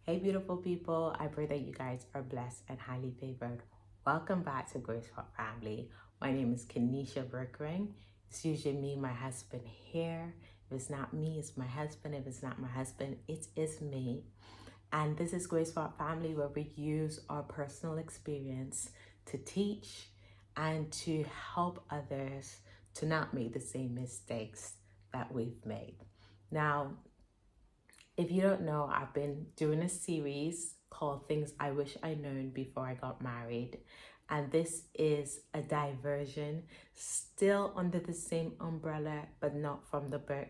Hey, beautiful people. I pray that you guys are blessed and highly favored. Welcome back to Grace for Family. My name is Kenisha Berkering. It's usually me, my husband here. If it's not me, it's my husband. If it's not my husband, it is me. And this is Grace for Family, where we use our personal experience to teach and to help others to not make the same mistakes that we've made. Now, if you don't know, I've been doing a series called Things I Wish I Known Before I Got Married. And this is a diversion, still under the same umbrella, but not from the book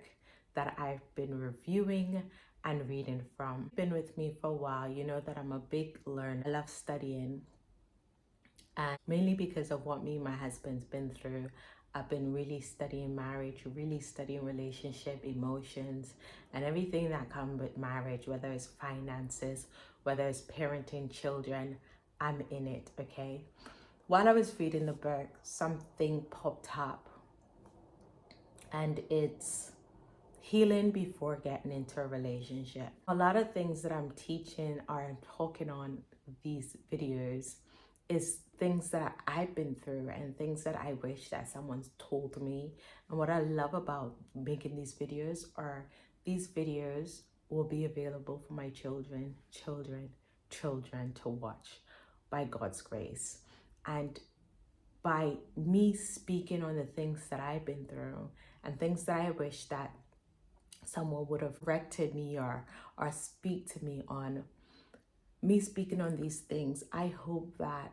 that I've been reviewing and reading from. Been with me for a while, you know that I'm a big learner. I love studying, and mainly because of what me and my husband's been through. I've been really studying marriage, really studying relationship, emotions, and everything that comes with marriage, whether it's finances, whether it's parenting children. I'm in it, okay? While I was reading the book, something popped up, and it's healing before getting into a relationship. A lot of things that I'm teaching or talking on these videos is things that I've been through and things that I wish that someone's told me. And what I love about making these videos are these videos will be available for my children to watch by God's grace. And by me speaking on the things that I've been through and things that I wish that someone would have corrected me or speak to me on, me speaking on these things, I hope that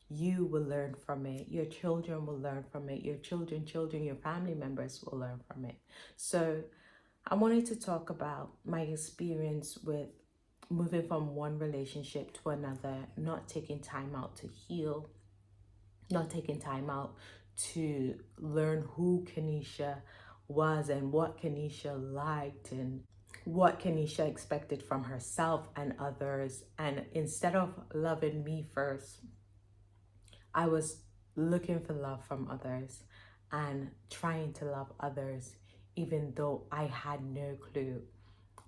you will learn from it, your children will learn from it, your children, your family members will learn from it. So I wanted to talk about my experience with moving from one relationship to another, not taking time out to heal, not taking time out to learn who Kenisha was and what Kenisha liked and what Kenisha expected from herself and others. And instead of loving me first, I was looking for love from others and trying to love others, even though I had no clue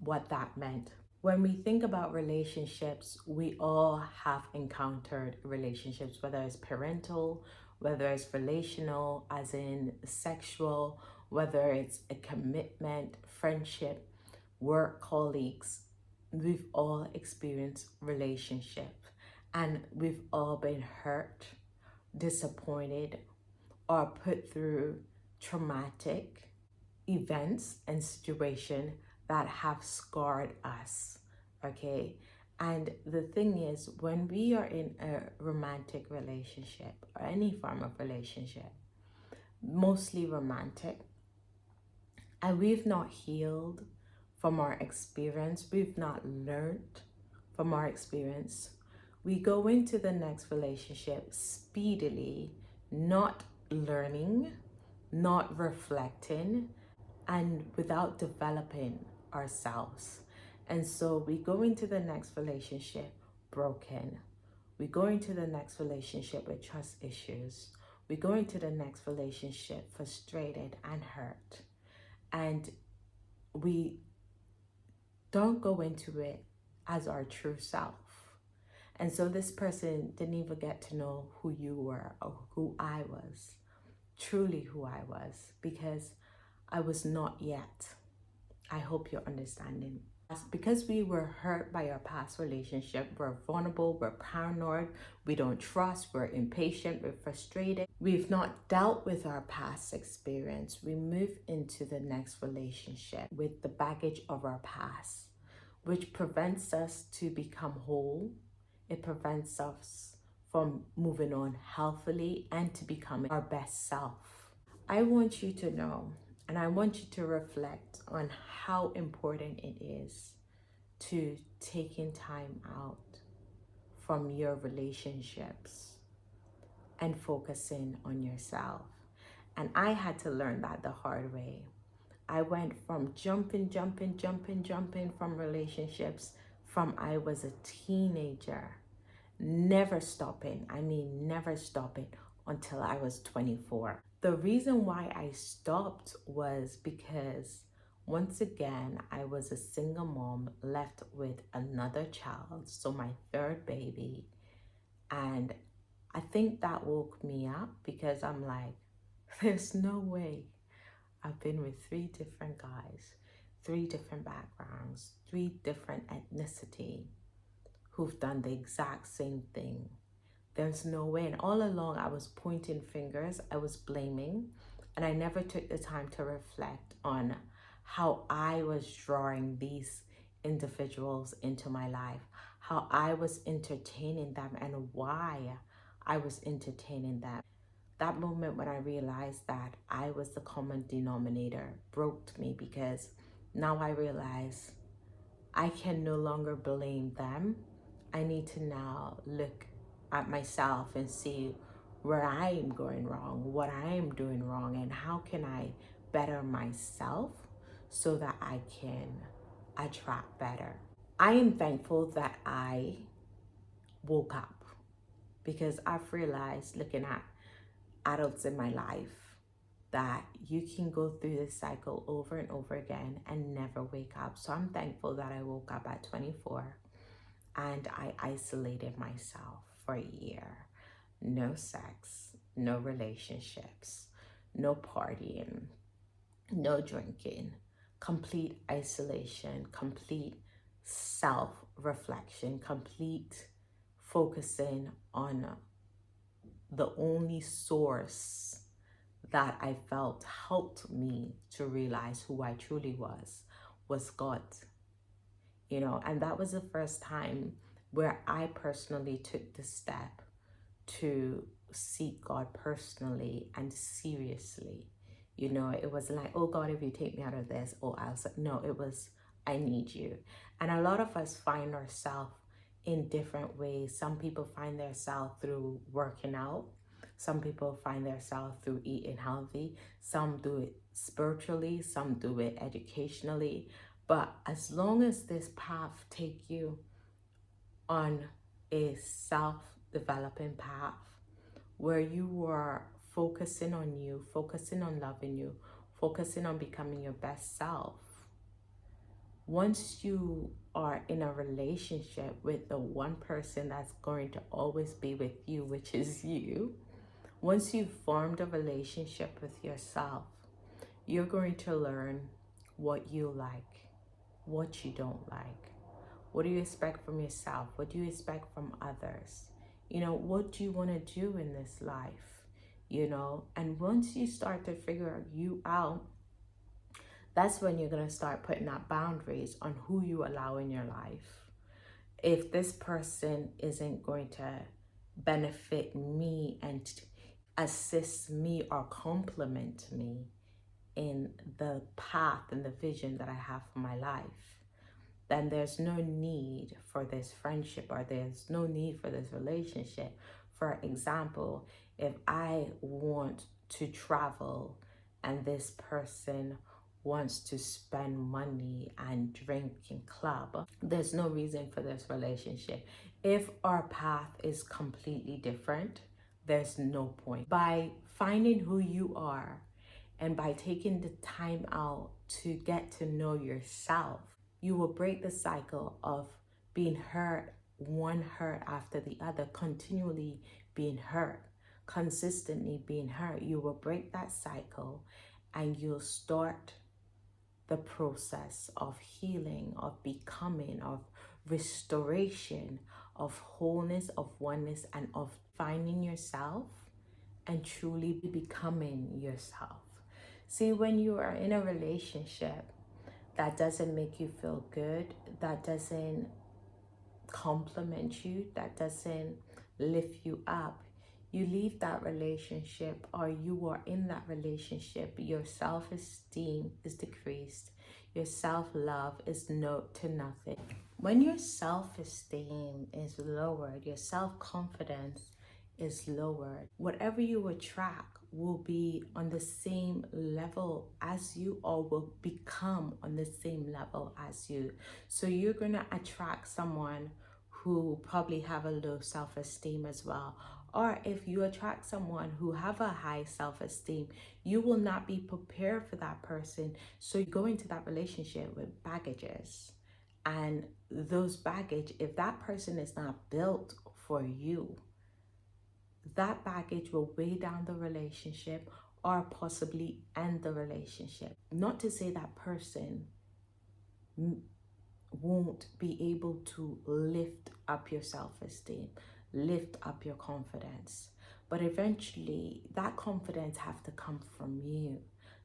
what that meant. When we think about relationships, we all have encountered relationships, whether it's parental, whether it's relational, as in sexual, whether it's a commitment, friendship, work colleagues. We've all experienced relationship, and we've all been hurt, disappointed, or put through traumatic events and situation that have scarred us, okay? And the thing is, when we are in a romantic relationship or any form of relationship, mostly romantic, and we've not healed from our experience, we've not learned from our experience, we go into the next relationship speedily, not learning, not reflecting, and without developing ourselves. And so we go into the next relationship broken. We go into the next relationship with trust issues. We go into the next relationship frustrated and hurt. And we don't go into it as our true self. And so this person didn't even get to know who you were or who I was, truly who I was, because I was not yet. I hope you're understanding. Because we were hurt by our past relationship, we're vulnerable, we're paranoid, we don't trust, we're impatient, we're frustrated. We've not dealt with our past experience. We move into the next relationship with the baggage of our past, which prevents us to become whole. It prevents us from moving on healthily and to becoming our best self. I want you to know, and I want you to reflect on how important it is to taking time out from your relationships and focusing on yourself. And I had to learn that the hard way. I went from jumping from relationships from I was a teenager, never stopping. I mean, never stopping until I was 24. The reason why I stopped was because Once again, I was a single mom left with another child, so my third baby. And I think that woke me up because I'm like, there's no way. I've been with three different guys, three different backgrounds, three different ethnicity who've done the exact same thing. There's no way. And all along, I was pointing fingers, I was blaming, and I never took the time to reflect on how I was drawing these individuals into my life, how I was entertaining them, and why I was entertaining them. That moment when I realized that I was the common denominator broke me, because now I realize I can no longer blame them. I need to now look at myself and see where I am going wrong, what I am doing wrong, and how can I better myself so that I can attract better. I am thankful that I woke up, because I've realized, looking at adults in my life, that you can go through this cycle over and over again and never wake up. So I'm thankful that I woke up at 24 and I isolated myself for a year. No sex, no relationships, no partying, no drinking, complete isolation, complete self-reflection, complete focusing on the only source that I felt helped me to realize who I truly was God. And that was the first time where I personally took the step to seek God personally and seriously. It wasn't like, oh God, if you take me out of this, oh, I'll say, no, it was, I need you. And a lot of us find ourselves in different ways. Some people find themselves through working out. Some people find themselves through eating healthy. Some do it spiritually. Some do it educationally. But as long as this path take you on a self-developing path where you are focusing on you, focusing on loving you, focusing on becoming your best self, once you are in a relationship with the one person that's going to always be with you, which is you, once you've formed a relationship with yourself, you're going to learn what you like, what you don't like. What do you expect from yourself? What do you expect from others? What do you want to do in this life? And once you start to figure you out, that's when you're going to start putting up boundaries on who you allow in your life. If this person isn't going to benefit me and assist me or complement me in the path and the vision that I have for my life, then there's no need for this friendship, or there's no need for this relationship. For example, if I want to travel and this person wants to spend money and drink in club, there's no reason for this relationship. If our path is completely different, there's no point. By finding who you are and by taking the time out to get to know yourself, you will break the cycle of being hurt, one hurt after the other, continually being hurt, consistently being hurt. You will break that cycle and you'll start the process of healing, of becoming, of restoration, of wholeness, of oneness, and of finding yourself and truly becoming yourself. See, when you are in a relationship that doesn't make you feel good, that doesn't compliment you, that doesn't lift you up, you leave that relationship, or you are in that relationship, your self-esteem is decreased, your self-love is to nothing. When your self-esteem is lowered, your self-confidence is lowered, whatever you attract will be on the same level as you, or will become on the same level as you. So you're going to attract someone who probably have a low self-esteem as well, Or if you attract someone who have a high self-esteem, you will not be prepared for that person. So you go into that relationship with baggages. And those baggage, if that person is not built for you, that baggage will weigh down the relationship or possibly end the relationship. Not to say that person won't be able to lift up your self-esteem, lift up your confidence. But eventually that confidence have to come from you.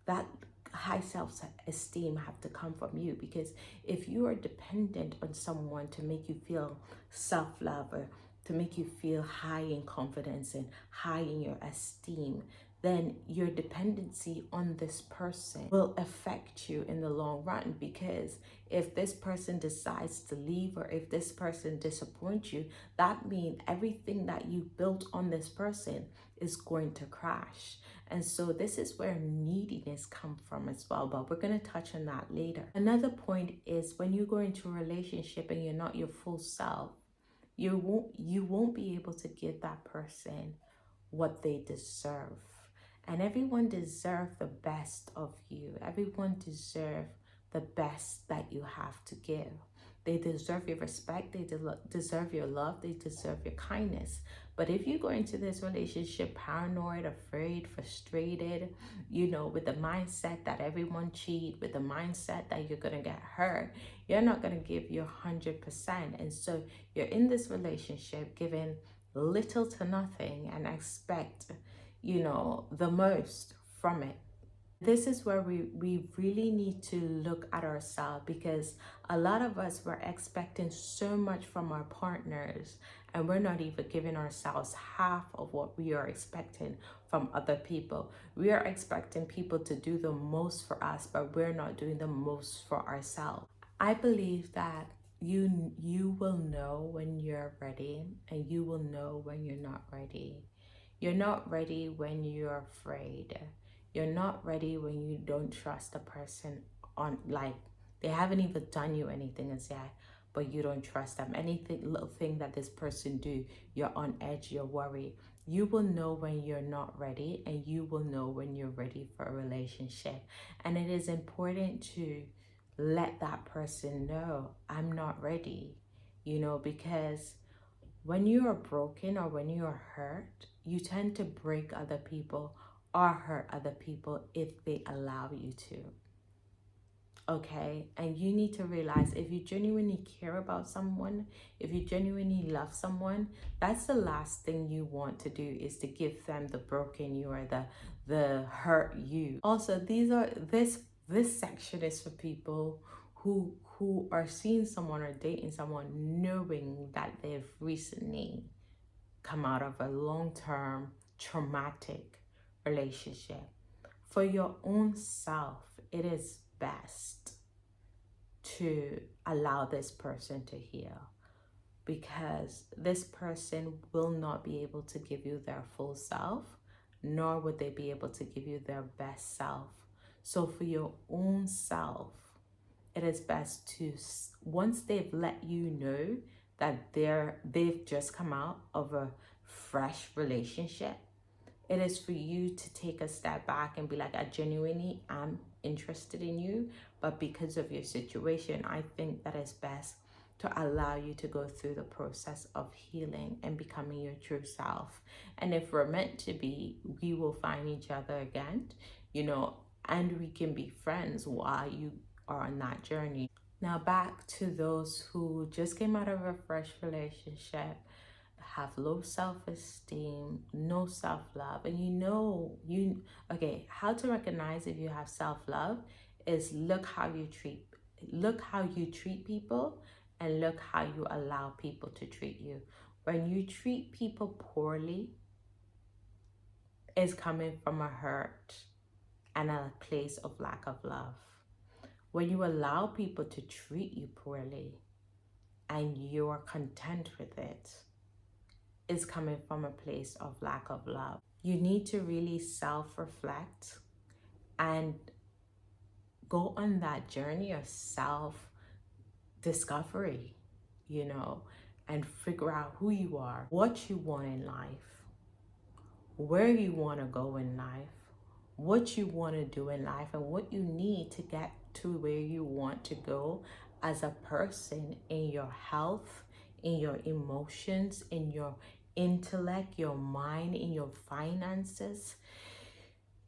That high self-esteem have to come from you, because if you are dependent on someone to make you feel self-love, or to make you feel high in confidence and high in your esteem, then your dependency on this person will affect you in the long run. Because if this person decides to leave, or if this person disappoints you, that means everything that you built on this person is going to crash. And so this is where neediness comes from as well, but we're going to touch on that later. Another point is, when you go into a relationship and you're not your full self, you won't be able to give that person what they deserve. And everyone deserves the best of you. Everyone deserves the best that you have to give. They deserve your respect. They deserve your love. They deserve your kindness. But if you go into this relationship paranoid, afraid, frustrated, with the mindset that everyone cheat, with the mindset that you're going to get hurt, you're not going to give your 100%. And so you're in this relationship giving little to nothing and expect, the most from it. This is where we really need to look at ourselves, because a lot of us were expecting so much from our partners, and we're not even giving ourselves half of what we are expecting from other people. We are expecting people to do the most for us, but we're not doing the most for ourselves. I believe that you will know when you're ready, and you will know when you're not ready. You're not ready when you're afraid. You're not ready when you don't trust a person, on like they haven't even done you anything as yet, but you don't trust them. Anything little thing that this person do, you're on edge, you're worried. You will know when you're not ready, and you will know when you're ready for a relationship. And it is important to let that person know, I'm not ready, because when you are broken or when you are hurt, you tend to break other people or hurt other people if they allow you to. Okay? And you need to realize, if you genuinely care about someone, if you genuinely love someone, that's the last thing you want to do, is to give them the broken you, or the hurt you. Also, this section is for people who are seeing someone or dating someone knowing that they've recently come out of a long-term traumatic relationship. For your own self, it is best to allow this person to heal, because this person will not be able to give you their full self, nor would they be able to give you their best self. So for your own self, it is best to, once they've let you know that they've just come out of a fresh relationship, it is for you to take a step back and be like, I genuinely am interested in you, but because of your situation, I think that it's best to allow you to go through the process of healing and becoming your true self. And if we're meant to be, we will find each other again, and we can be friends while you are on that journey. Now back to those who just came out of a fresh relationship, have low self-esteem, no self-love, and okay, how to recognize if you have self-love is look how you treat people, and look how you allow people to treat you. When you treat people poorly, it's coming from a hurt and a place of lack of love. When you allow people to treat you poorly and you're content with it, is coming from a place of lack of love. You need to really self-reflect and go on that journey of self-discovery, and figure out who you are, what you want in life, where you want to go in life, what you want to do in life, and what you need to get to where you want to go as a person in your health, in your emotions, in your intellect, your mind, in your finances,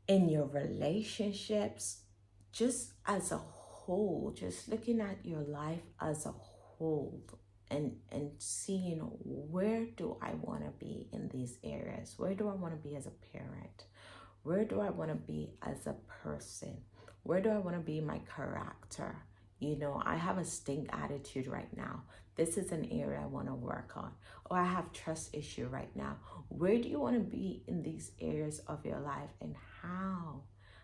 in your relationships, just as a whole, just looking at your life as a whole, and seeing, where do I want to be in these areas? Where do I want to be as a parent? Where do I want to be as a person? Where do I want to be in my character? I have a stink attitude right now. This is an area I want to work on. Or I have trust issue right now. Where do you want to be in these areas of your life, and how?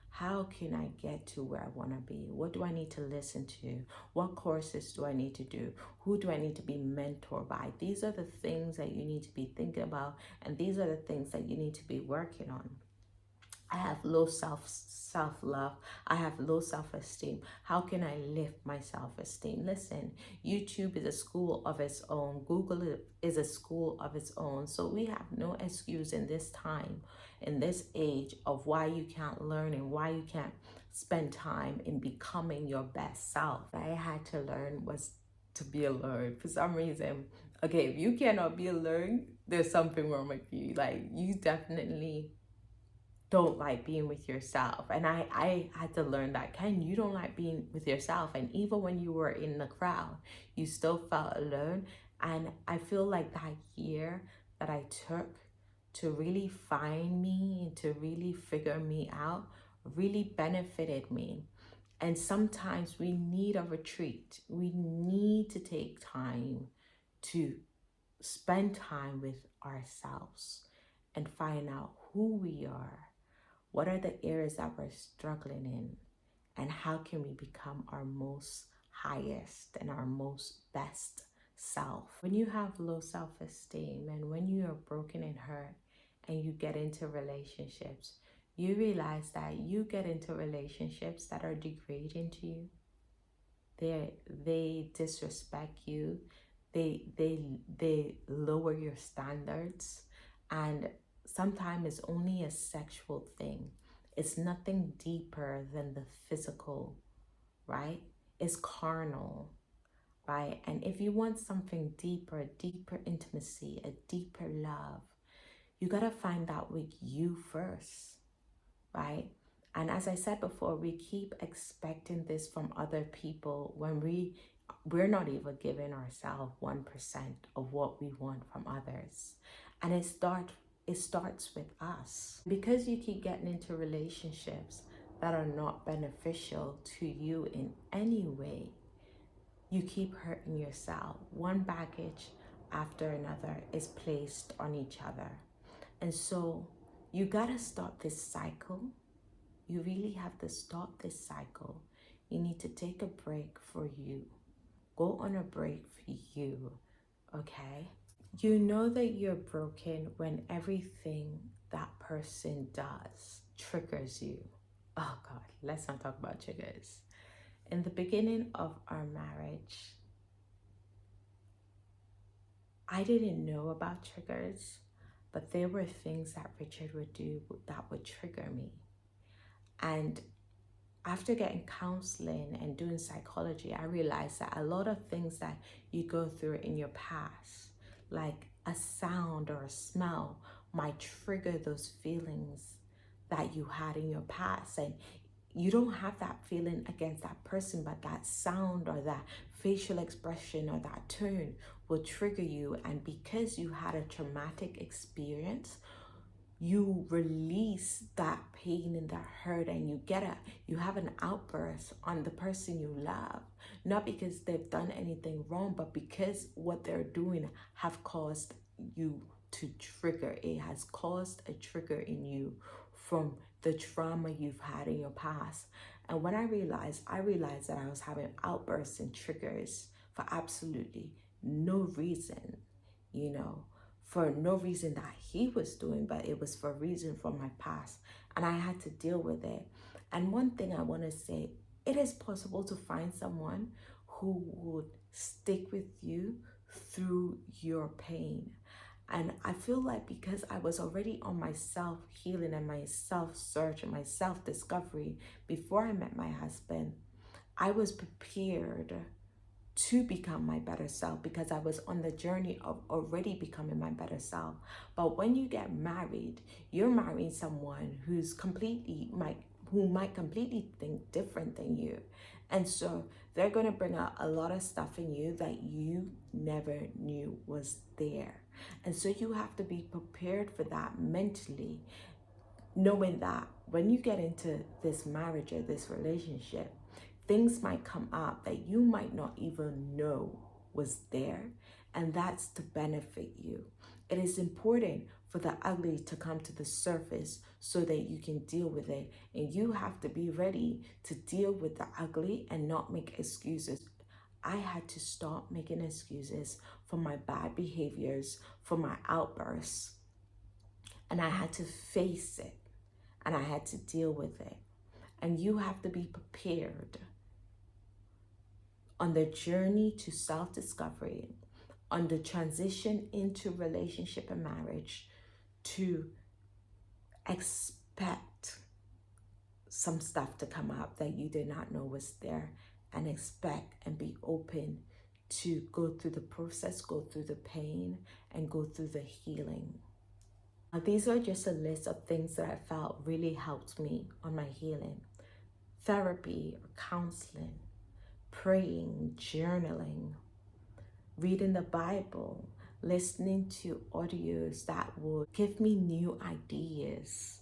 How can I get to where I want to be? What do I need to listen to? What courses do I need to do? Who do I need to be mentored by? These are the things that you need to be thinking about, and these are the things that you need to be working on. I have low self love. I have low self-esteem. How can I lift my self-esteem? Listen, YouTube is a school of its own. Google is a school of its own. So we have no excuse in this time, in this age, of why you can't learn and why you can't spend time in becoming your best self. What I had to learn was to be alone. For some reason, okay, if you cannot be alone, there's something wrong with you. Like, you definitely don't like being with yourself. And I had to learn that, Ken, you don't like being with yourself. And even when you were in the crowd, you still felt alone. And I feel like that year that I took to really find me and to really figure me out really benefited me. And sometimes we need a retreat. We need to take time to spend time with ourselves and find out who we are. What are the areas that we're struggling in? And how can we become our most highest and our most best self? When you have low self-esteem, and when you are broken and hurt, and you get into relationships, you realize that you get into relationships that are degrading to you. They disrespect you. They lower your standards, and sometimes it's only a sexual thing. It's nothing deeper than the physical, right? It's carnal, right? And if you want something deeper, deeper intimacy, a deeper love, you gotta find that with you first, right? And as I said before, we keep expecting this from other people when we're not even giving ourselves 1% of what we want from others. And it starts with us. Because you keep getting into relationships that are not beneficial to you in any way, you keep hurting yourself. One baggage after another is placed on each other. And so you gotta stop this cycle. You really have to stop this cycle. You need to take a break for you. Go on a break for you, okay? You know that you're broken when everything that person does triggers you. Oh God, let's not talk about triggers. In the beginning of our marriage, I didn't know about triggers, but there were things that Richard would do that would trigger me. And after getting counseling and doing psychology, I realized that a lot of things that you go through in your past, like a sound or a smell, might trigger those feelings that you had in your past. And you don't have that feeling against that person, but that sound or that facial expression or that tone will trigger you. And because you had a traumatic experience, you release that pain and that hurt, and you have an outburst on the person you love, not because they've done anything wrong, but because what they're doing have caused you to trigger. It has caused a trigger in you from the trauma you've had in your past. And when I realized that I was having outbursts and triggers for absolutely no reason, for no reason that he was doing, but it was for a reason from my past. And I had to deal with it. And one thing I want to say, it is possible to find someone who would stick with you through your pain. And I feel like because I was already on my self healing and my self search and my self discovery before I met my husband, I was prepared to become my better self because I was on the journey of already becoming my better self. But when you get married, you're marrying someone who might completely think different than you. And so they're going to bring out a lot of stuff in you that you never knew was there. And so you have to be prepared for that mentally, knowing that when you get into this marriage or this relationship, things might come up that you might not even know was there, and that's to benefit you. It is important for the ugly to come to the surface so that you can deal with it, and you have to be ready to deal with the ugly and not make excuses. I had to stop making excuses for my bad behaviors, for my outbursts, and I had to face it and I had to deal with it. And you have to be prepared on the journey to self-discovery, on the transition into relationship and marriage, to expect some stuff to come up that you did not know was there, and expect and be open to go through the process, go through the pain, and go through the healing. Now, these are just a list of things that I felt really helped me on my healing. Therapy or counseling, praying, journaling, reading the Bible, listening to audios that would give me new ideas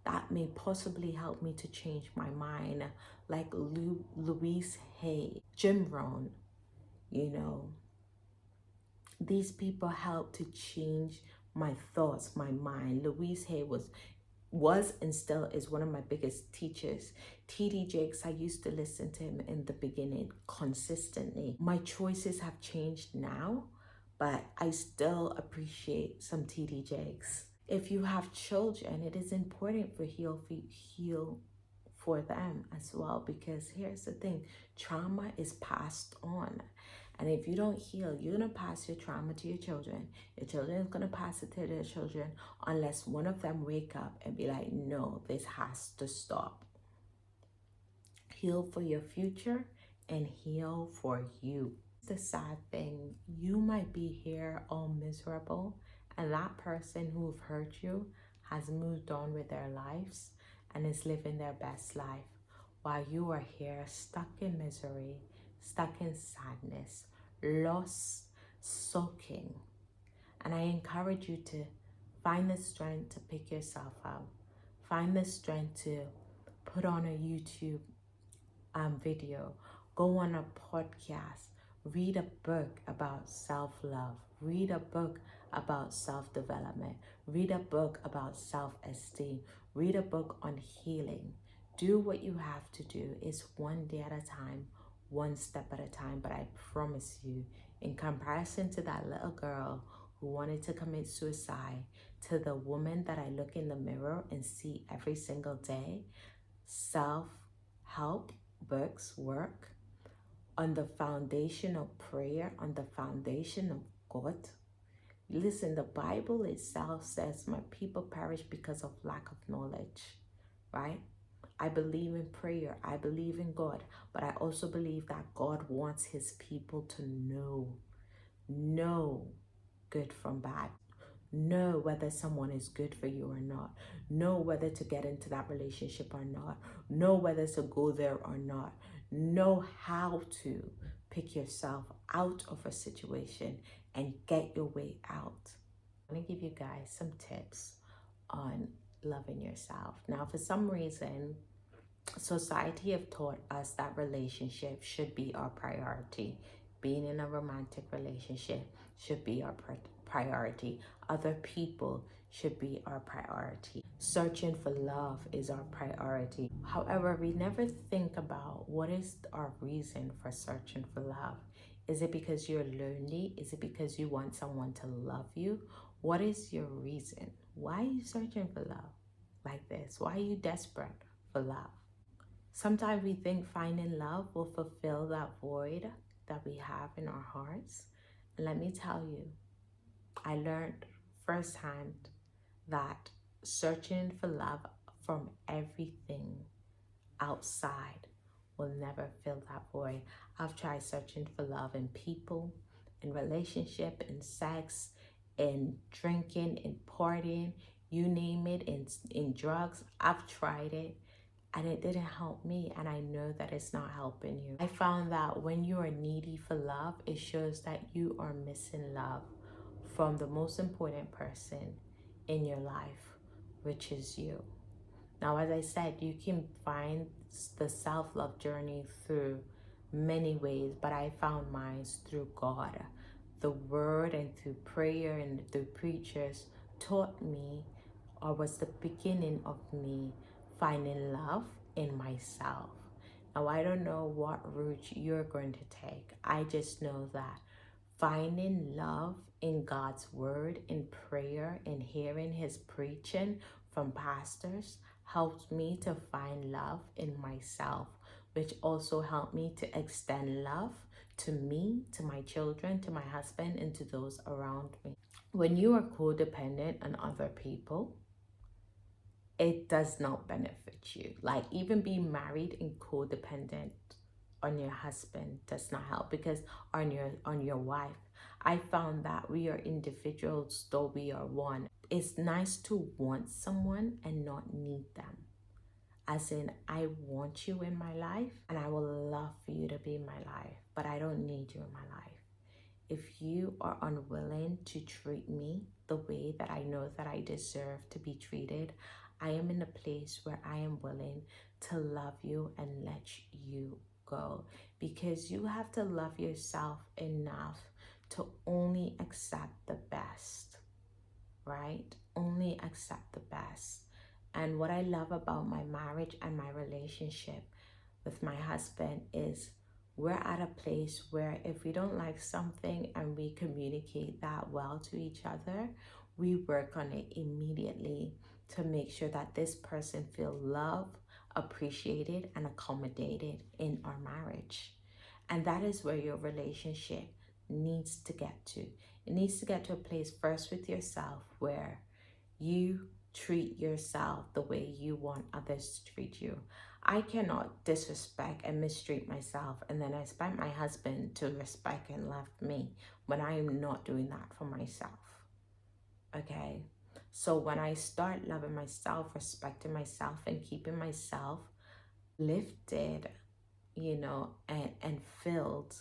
that may possibly help me to change my mind, like Louise Hay, Jim Rohn, you know. These people helped to change my thoughts, my mind. Louise Hay was and still is one of my biggest teachers. TD Jakes, I used to listen to him in the beginning consistently. My choices have changed now, but I still appreciate some TD Jakes. If you have children, it is important for heal for them as well, because here's the thing, trauma is passed on. And if you don't heal, you're going to pass your trauma to your children. Your children is going to pass it to their children unless one of them wake up and be like, no, this has to stop. Heal for your future and heal for you. The sad thing, you might be here all miserable, and that person who've hurt you has moved on with their lives and is living their best life, while you are here stuck in misery, stuck in sadness, lost, sulking. And I encourage you to find the strength to pick yourself up. Find the strength to put on a YouTube video, go on a podcast, read a book about self-love, read a book about self-development, read a book about self-esteem, read a book on healing. Do what you have to do. It's one day at a time, one step at a time. But I promise you, in comparison to that little girl who wanted to commit suicide, to the woman that I look in the mirror and see every single day, self-help books work on the foundation of prayer, on the foundation of God. Listen, the Bible itself says, my people perish because of lack of knowledge, right? I believe in prayer. I believe in God. But I also believe that God wants his people to know good from bad. Know whether someone is good for you or not. Know whether to get into that relationship or not. Know whether to go there or not. Know how to pick yourself out of a situation and get your way out. I'm going to give you guys some tips on loving yourself. Now, for some reason, society have taught us that relationship should be our priority. Being in a romantic relationship should be our priority. Other people should be our priority. Searching for love is our priority. However, we never think about what is our reason for searching for love. Is it because you're lonely? Is it because you want someone to love you? What is your reason? Why are you searching for love like this? Why are you desperate for love? Sometimes we think finding love will fulfill that void that we have in our hearts. And let me tell you, I learned firsthand that searching for love from everything outside will never fill that void. I've tried searching for love in people, in relationship, in sex, in drinking, in partying, you name it, in drugs. I've tried it and it didn't help me, and I know that it's not helping you. I found that when you are needy for love, it shows that you are missing love from the most important person in your life, which is you. Now, as I said, you can find the self-love journey through many ways, but I found mine through God. The word and through prayer and through preachers taught me, or was the beginning of me finding love in myself. Now, I don't know what route you're going to take. I just know that finding love in God's word, in prayer, in hearing his preaching from pastors helped me to find love in myself, which also helped me to extend love to me, to my children, to my husband, and to those around me. When you are codependent on other people, it does not benefit you. Like, even being married and codependent on your husband does not help, because on your wife, I found that we are individuals though we are one. It's nice to want someone and not need them. As in, I want you in my life and I will love for you to be in my life, but I don't need you in my life. If you are unwilling to treat me the way that I know that I deserve to be treated, I am in a place where I am willing to love you and let you go, because you have to love yourself enough to only accept the best, right? Only accept the best. And what I love about my marriage and my relationship with my husband is we're at a place where if we don't like something and we communicate that well to each other, we work on it immediately to make sure that this person feel loved, appreciated, and accommodated in our marriage. And that is where your relationship needs to get to. It needs to get to a place first with yourself where you treat yourself the way you want others to treat you. I cannot disrespect and mistreat myself and then I expect my husband to respect and love me when I am not doing that for myself. Okay? So when I start loving myself, respecting myself, and keeping myself lifted, and filled,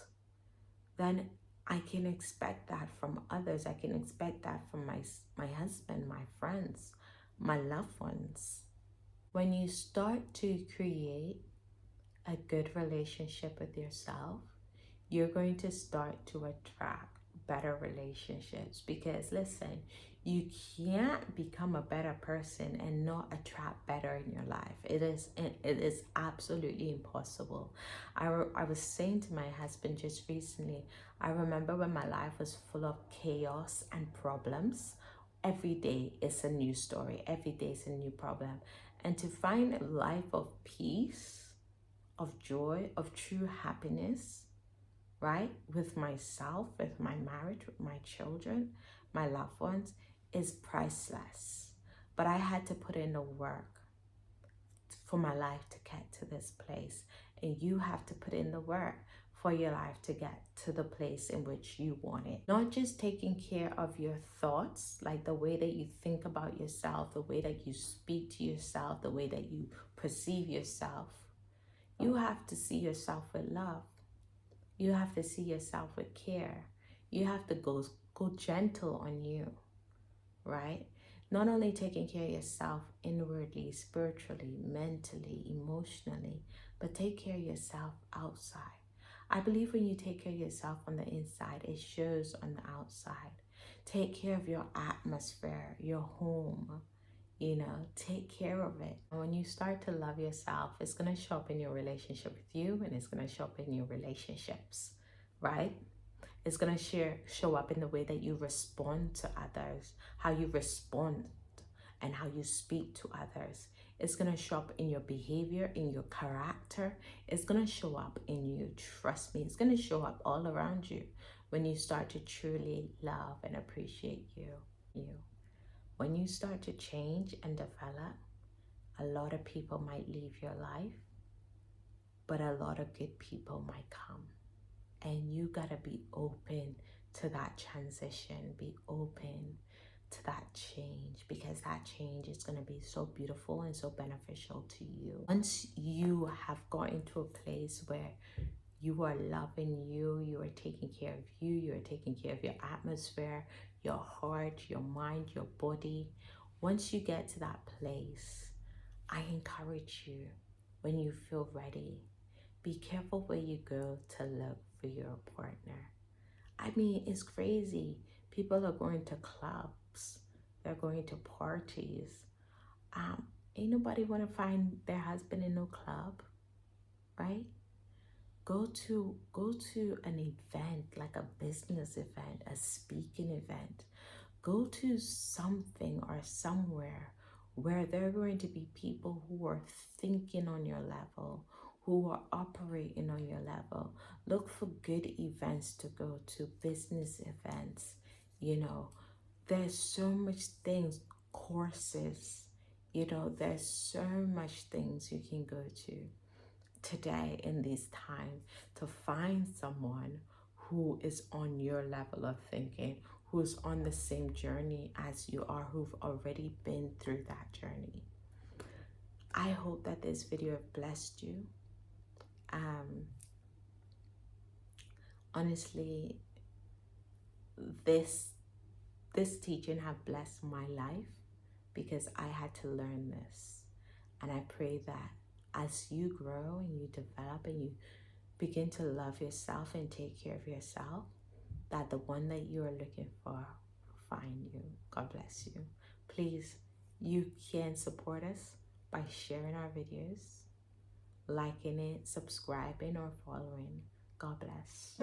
then I can expect that from others. I can expect that from my husband, my friends, my loved ones. When you start to create a good relationship with yourself, you're going to start to attract better relationships, because listen, you can't become a better person and not attract better in your life. It is absolutely impossible. I was saying to my husband just recently, I remember when my life was full of chaos and problems. Every day is a new story, every day is a new problem. And to find a life of peace, of joy, of true happiness, right? With myself, with my marriage, with my children, my loved ones, is priceless. But I had to put in the work for my life to get to this place. And you have to put in the work for your life to get to the place in which you want it. Not just taking care of your thoughts, like the way that you think about yourself, the way that you speak to yourself, the way that you perceive yourself. You have to see yourself with love. You have to see yourself with care. You have to go gentle on you, right? Not only taking care of yourself inwardly, spiritually, mentally, emotionally, but take care of yourself outside. I believe when you take care of yourself on the inside, it shows on the outside. Take care of your atmosphere, your home, take care of it. And when you start to love yourself, it's going to show up in your relationship with you, and it's going to show up in your relationships, right? It's going to show up in the way that you respond to others, how you respond and how you speak to others. It's going to show up in your behavior, in your character. It's going to show up in you. Trust me, it's going to show up all around you when you start to truly love and appreciate you. When you start to change and develop, a lot of people might leave your life, but a lot of good people might come. And you gotta be open to that transition, be open to that change, because that change is going to be so beautiful and so beneficial to you. Once you have gotten to a place where you are loving you are taking care of you are taking care of your atmosphere, your heart, your mind, your body. Once you get to that place, I encourage you, when you feel ready, be careful where you go to look for your partner. I mean, it's crazy. People are going to clubs. They're going to parties. Ain't nobody want to find their husband in no club, right? Go to an event, like a business event, a speaking event. Go to something or somewhere where there are going to be people who are thinking on your level, who are operating on your level. Look for good events to go to, business events. You know, there's so much things, courses, you know, there's so much things you can go to today in this time to find someone who is on your level of thinking, who's on the same journey as you are, who've already been through that journey. I hope that this video blessed you. Honestly, this teaching have blessed my life because I had to learn this. And I pray that as you grow and you develop and you begin to love yourself and take care of yourself, that the one that you are looking for will find you. God bless you. Please, you can support us by sharing our videos, liking it, subscribing, or following. God bless.